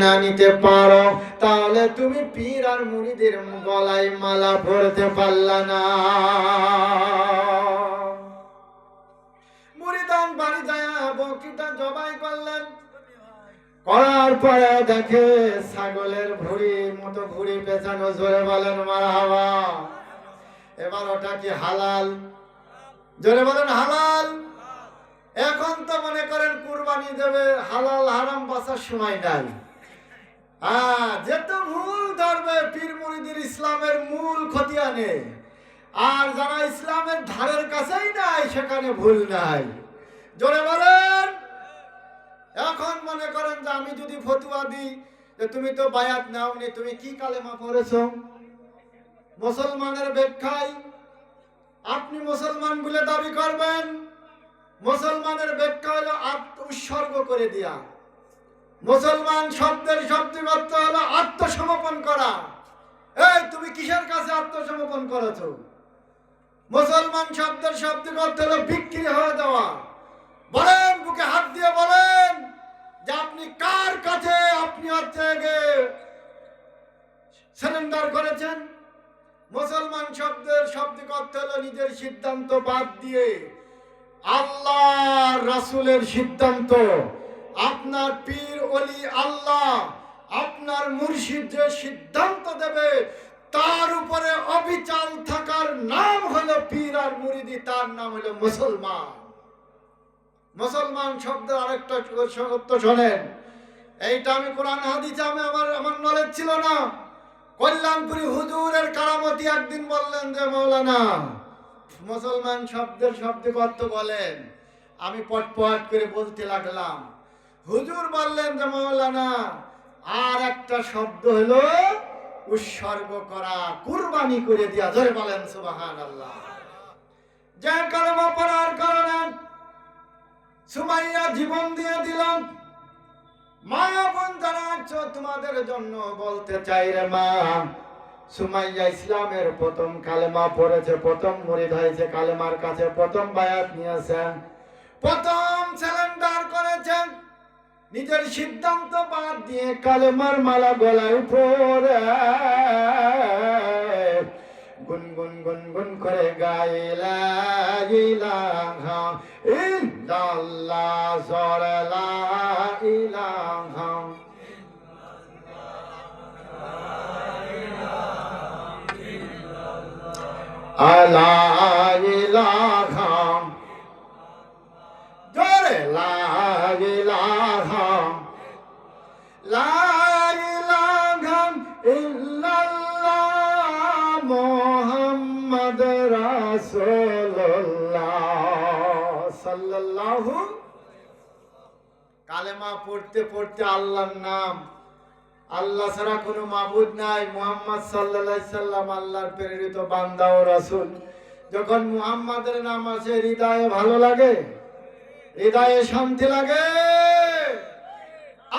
না নিতে পারো, তাহলে তুমি পীর আর মুরিদের গলায় মালা পরতে পারলা না। মুরিদান বাড়ি যায় বকরিটা জবাই করলেন, করার পরে দেখে ছাগলের ভুঁড়ি মতো ভুঁড়ি পেছানো, জোরে বলেন মারহাবা। এবার ওটা কি হালাল? জোরে বলেন হালাল। এখন তো মনে করেন কুরবানি দেবে, হালাল হারাম বাঁচার সময় নাই। যেটা মূল ধরবে পীর মুরিদের ইসলামের মূল ক্ষতি আনে, আর যারা ইসলামের ধারের কাছেই নাই সেখানে ভুল নাই। জোরে বলেন। এখন মনে করেন যে আমি যদি ফতুয়া দিই যে তুমি তো বায়াত নাওনি, তুমি কি কালেমা পড়েছো, মুসলমানের ব্যাখ্যায় আপনি মুসলমান বলে দাবি করবেন। মুসলমানের ব্যাখ্যা হলো উৎসর্গ করে দিয়া। মুসলমান শব্দের শব্দের অর্থ হলো আত্মসমর্পণ করা। এই তুমি কিসের কাছে আত্মসমর্পণ করেছো? মুসলমান শব্দের শব্দের অর্থ হলো বিক্রি হয়ে যাওয়া। বলেন, বুকে হাত দিয়ে বলেন যে আপনি কার কাছে আপনি সারেন্ডার করেছেন। মুসলমান শব্দের শব্দের অর্থ হলো নিজের সিদ্ধান্ত বাদ দিয়ে আল্লাহ রাসূলের সিদ্ধান্ত, আপনার পীর ওলি আল্লাহ, আপনার মুর্শিদ যে সিদ্ধান্ত দেবে তার উপরে অবিচল থাকার নাম হলো পীর আর মুরিদি, তার নাম হলো মুসলমান। মুসলমান শব্দের আরেকটা অর্থ শোনেন, এইটা আমি কোরআন হাদিসে আমার নলেজ ছিল না। কল্যাণপুরী হুজুরের কারামতি একদিন বললেন যে মৌলানা মুসলমান শব্দের শব্দের অর্থ বলেন। আমি পটপট করে বলতে লাগলাম। হুজুর বললেন যে মৌলানা আর একটা শব্দ হলো উৎসর্গ করা, কুরবানি করে দিয়া। ধরে বলেন সুবহানাল্লাহ। যে কালেমা পড়ার কারণে সুমাইয়া জীবন দিয়ে দিলাম। মা বোন যারা আছো তোমাদের জন্য বলতে চাই রে মা, সুমাইয়া ইসলামের প্রথম কালেমা পড়েছে, প্রথম মুরিদ হয়েছে, কালেমার কাছে প্রথম বায়াত নিয়েছেন, প্রথম সারেন্ডার করেছেন, নিজের সিদ্ধান্ত বাদ দিয়ে কালেমার মালা গলায় পরে গুনগুন গুনগুন করে গায়ে লা ইলাহা ইল্লাল্লাহ, জোরে লা ইলাহা লা ইলাহা, জোরে লা ইলাহা লা ইলাহা ইল্লাল্লাহ মুহাম্মদ রাসূলুল্লাহ সাল্লাল্লাহু। কালেমা পড়তে পড়তে আল্লাহর নাম, আল্লাহ ছাড়া কোনো মাবুদ নাই, মুহাম্মদ সাল্লাল্লাহু আলাইহি সাল্লাম আল্লাহর প্রেরিত বান্দা ও রাসূল। যখন মুহাম্মাদের নাম আসে হৃদয়ে ভালো লাগে, হৃদয়ে শান্তি লাগে।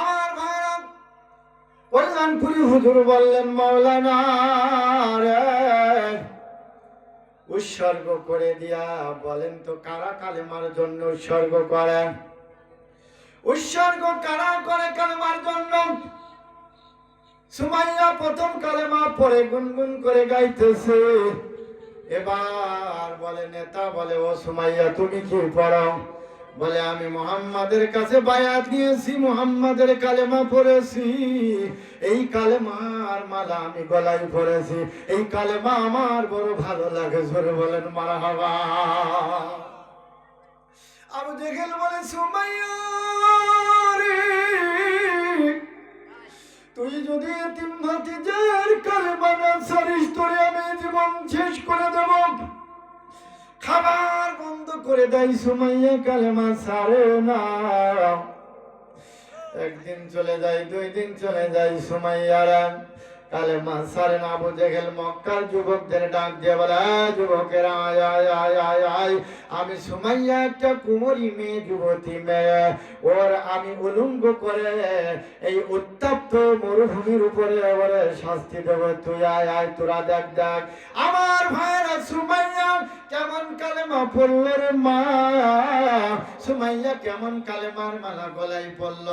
আমার ভাইরা, কল্যাণপুরী হুজুর বললেন মাওলানা রে উৎসর্গ করে দিয়া বলেন তো কারা কালেমার জন্য উৎসর্গ করে? উৎসর্গ কারা করে কালেমার জন্য? সুমাইয়া প্রথম কালেমা পড়ে গুনগুন করে গাইতেছে। এবার বলে নেতা বলে, ও সুমাইয়া তুমি কি পড়ো? বলে আমি মুহাম্মাদের কাছে বায়াত নিয়েছি, মুহাম্মাদের কালেমা পড়েছি, এই কালেমার মালা আমি গলায় পড়েছি, এই কালেমা আমার বড় ভালো লাগে। জোরে বলেন মারহাবা। আবু জেহেল বলে সুমাইয়া রে, তুই যদি এতিম ভাতিজার কালেমা না ছাড়িস তোরে আমি জীবন শেষ করে দেব। খাবার বন্ধ করে দেয়, সুমাইয়া কালেমা ছাড়ে না। একদিন চলে যায়, 2 দিন চলে যায়, সুমাইয়ারা কালেমা সারেন। আবু জেহেল মক্কার যুবকদের ডাক দিয়ে বলে, যুবকেরা আয় আয় আয় আয় আয়, আমি সুমাইয়া একটা কুমারী মেয়ে, যুবতী মেয়ে, ওর আমি উলঙ্গ করে এই উত্তপ্ত মরুভূমির উপরে এবারে শাস্তি দেব, তুই আয় আয়, তোরা দেখ দেখ আমার ভাইরা সুমাইয়া কেমন কালেমা পড়ল রে মা, সুমাইয়া কেমন কালেমার মালা গলায় পড়ল।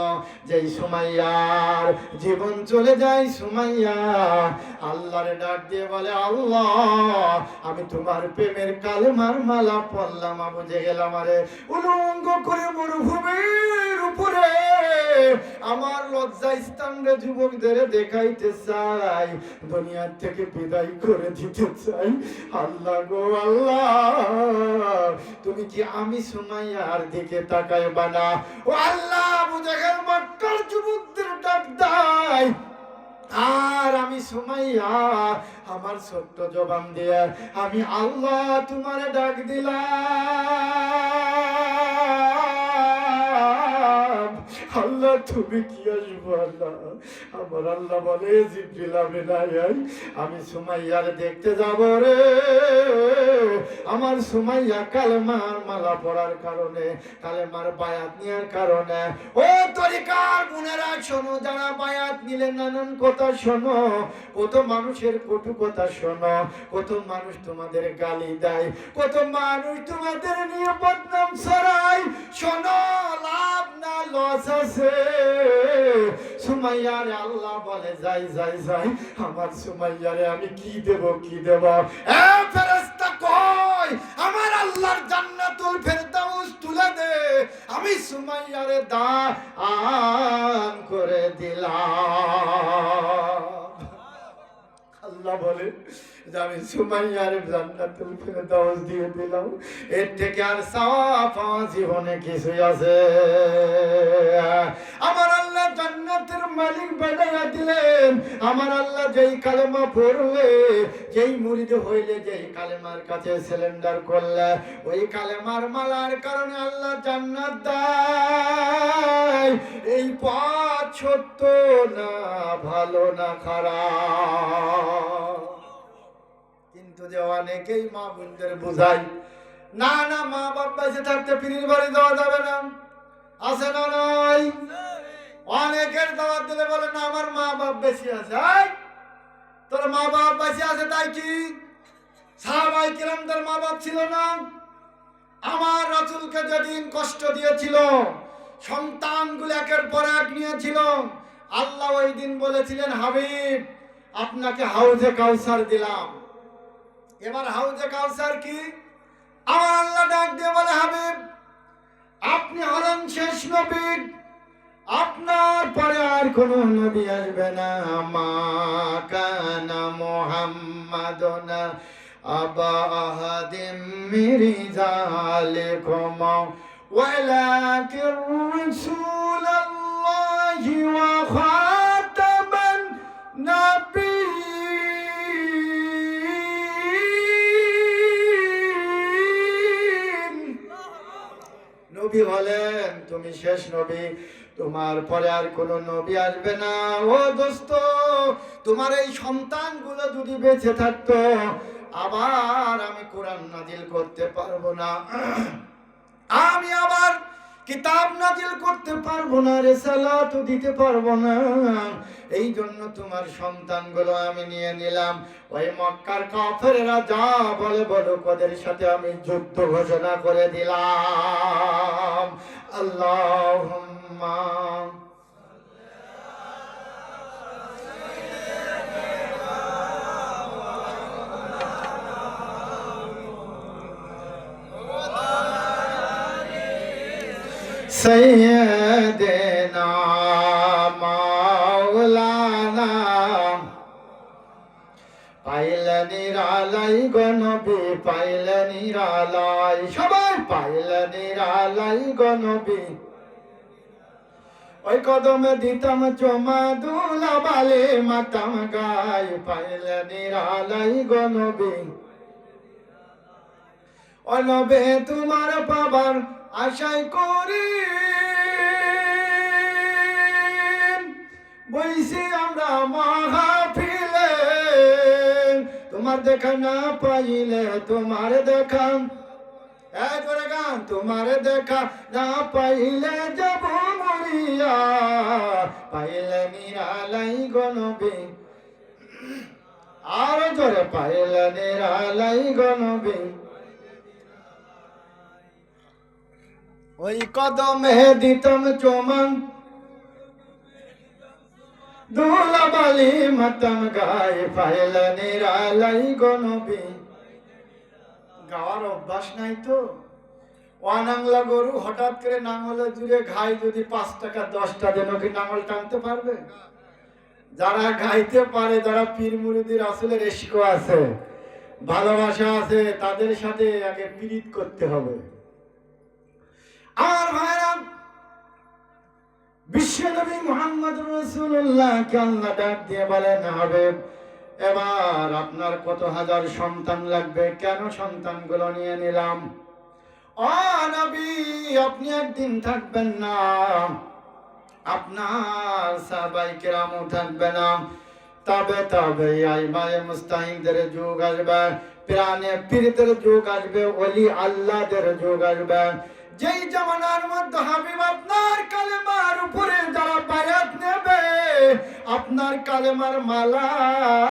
যেই সুমাইয়ার জীবন চলে যায়, সুমাইয়া আল্লাহরে ডাক দিয়ে বলে, আল্লাহ আমি তোমার প্রেমের কালেমার মালা পড়লাম, আবু জেহেল আমারে উলঙ্গ করে মরুভূমির উপরে আমার লজ্জা স্থানে যুবকদের দেখাইতে চাই, দুনিয়ার থেকে বিদায় করে দিতে চাই। আল্লাহ গো আল্লাহ, তুমি কি আমি সুমাইয়ার দিকে তাকাইবা না? ও আল্লাহ, আবু জেহেল মক্কার যুবকদের ডাক দেয়, আর আমি সুমাইয়া আমার ছোট্ট জবান দিয়ে আমি আল্লাহ তোমারে ডাক দিলাম, আল্লাহ তুমি কি আসবো? আল্লাহ আমার আল্লাহ বলে, জিবরিল আমি সুমাইয়ার দেখতে যাব রে। আমার সুমাইয়া কালেমার মালা পড়ার কারণে, কালেমার বায়াত নেওয়ার কারণে, ও তরিকার গুণেরা শোনো, যারা বায়াত নিলেন নানান কথা শোনো, কত মানুষের কটু কথা শোনো, কত মানুষ তোমাদের গালি দেয়, কত মানুষ তোমাদের নিয়ে বদনাম ছড়ায়, শোনো লাভ না লস আছে। সুমাইয়ারে আল্লাহ বলে, যাই যাই যাই, আমার সুমাইয়ারে আমি কি দেব কি দেব? এ ফেরেশতা কই, আমার আল্লাহর জান্নাতুল ফেরদাউস তুলে দে, আমি সুমাইয়ারে দান করে দিলাম। আল্লাহ বলে যে আমি সুমাইয়ার জান্নাতুল ফেরদাউস দিয়ে দিলাম, এর থেকে আর সওয়াব পাওয়া জীবনে কিছুই আছে? আমার আল্লাহ জান্নাতের মালিক বানায়া দিলেন। আমার আল্লাহ যেই কালেমা পড়লে, যেই মুরিদ হইলে, যেই কালেমার কাছে সিলিন্ডার করলে, ওই কালেমার মালার কারণে আল্লাহ জান্নাত দেয়। এই পথ সত্য না ভালো না খারাপ, কিন্তু যে অনেকেই মা বোনদের বোঝাই, না না মা বাপ বেঁচে থাকতে পীরের বাড়ি দেওয়া যাবে না, আছে না নাই? অনেকের দাওয়াত দিলে বলে, না আমার মা বাপ বেশি আছে। তোর মা বাপ বেশি আছে তাই কি সাহাবায়ে কিরামদের মা বাপ ছিল না? আমার রাসূলকে যেদিন কষ্ট দিয়েছিল, সন্তানগুলো একের পর এক নিয়েছিল, আল্লাহ ওই দিন বলেছিলেন, হাবিব আপনাকে হাউজে কাউসার দিলাম। এবার হাউজে কাউসার কি? আমার আল্লাহ ডাক দিয়ে বলে, হাবিব আপনি হলেন শেষ নবী, আপনার পরে আর কোন নবী আসবে না। মা কানা মুহাম্মাদুন আবা আহাদিম মির রিজালিকুম ওয়ালাকিন রাসূলুল্লাহি ওয়া খাতামান নাবিয়্যিন। নবী হলেন তুমি শেষ নবী, তোমার পরে আর কোন নবী আসবে না। ও দোস্ত, তোমার এই সন্তানগুলো যদি বেঁচে থাকতো, আবার আমি কোরআন নাজিল করতে পারবো না, আমি আবার কিতাব নাজিল করতে পারবো না, রিসালাত দিতে পারবো না। এই জন্য তোমার সন্তানগুলো আমি নিয়ে নিলাম। ওই মক্কার কাফেররা যা বলে বলো, ওদের সাথে আমি যুদ্ধ ঘোষণা করে দিলাম। আল্লাহুম্মা সাইয়্যিদিনা মাওলানা, পাইলে নিরালাই গো নবী, পাইলে নিরালাই, সবাই পাইলে নিরালাই গো নবী। ওই কদমে দিতাম চুমা, দুলা বালি মাতাম গায়, পাইলে নিরালাই গো নবী। ও নবী তোমার পাবার আশায় করি বইছি আমরা মাহফিল তোমার দেখা না পাইলে তোমার দেখা, এই জোরে গান, তোমার দেখা না পাইলে যাব মরিয়া, পাইলে নিরালাই গো নবী, আর জোরে পাইলে নিরালাই গো নবী। ওই কদমে দিতাম চুমন, ধুলাবালি মাতাম গায়ে, পাইলে নিরালাই গো নবী। গাওয়ার অভ্যাস নাই তো। অনাংলা গরু হঠাৎ করে নাঙলে জুড়ে ঘাই যদি 5 টাকা 10 টাকা দেন, কি নাঙল টানতে পারবে? যারা গাইতে পারে, যারা পীর মুরিদির আসলে রেশকো আছে, ভালোবাসা আছে, তাদের সাথে আগে পীড়িত করতে হবে। আর ভাইরা, বিশ্বনবী মুহাম্মদ রাসূলুল্লাহকে আল্লাহ ডাক দিয়ে বলেন, হাবিব এবার আপনার কত হাজার সন্তান লাগবে, কেন সন্তানগুলো নিয়ে নিলাম? ও নবী, আপনি একদিন থাকবেন না, আপনার সাহাবায়ে কেরামও থাকবে না, তবে তবে আইমায়ে মুস্তাহিদের যুগ আসবে, প্রাণে পীরদের যুগ আসবে, ওলি আল্লাহদের যুগ আসবে। যেই জামানার মধ্যে হাবিব আপনার কালেমার উপরে যারা বায়াত নেবে, আপনার কালেমার মালা